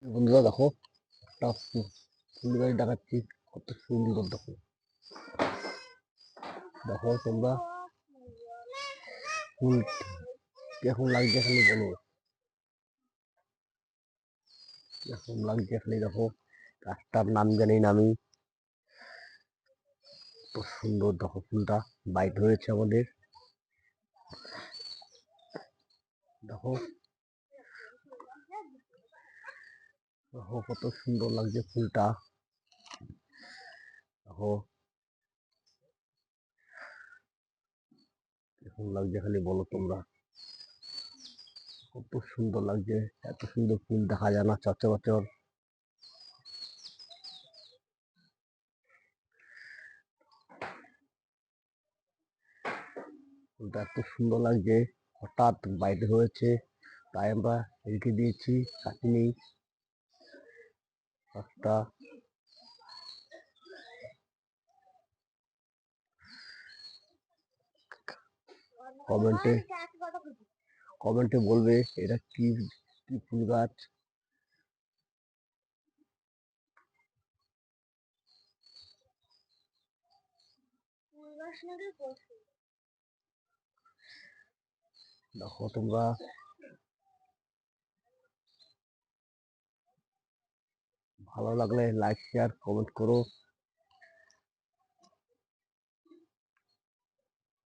বন্ধুরা দেখো, একটা ফুল গাছ দেখাচ্ছি। কত সুন্দর দেখো। দেখো তোমরা, ফুল কেমন লাগছে খালি বলো। কেমন লাগছে খালি দেখো। গাছটার নাম জানি না আমি। কত সুন্দর দেখো, ফুলটা বাইট হয়েছে আমাদের। দেখো দেখো, কত সুন্দর লাগছে ফুলটা। দেখো কেমন লাগছে খালি বলো তোমরা। কত সুন্দর লাগছে। এত সুন্দর ফুল দেখা যায় না সচরাচর। ফুলটা এত সুন্দর লাগছে, হঠাৎ বাইট হয়েছে, তাই আমরা রেখে দিয়েছি, কাটিনি। একটা কমেন্টে কমেন্টে বলবে এটা কি কি ফুল গাছ। দেখো তোমরা, ভালো লাগলে লাইক শেয়ার কমেন্ট করো।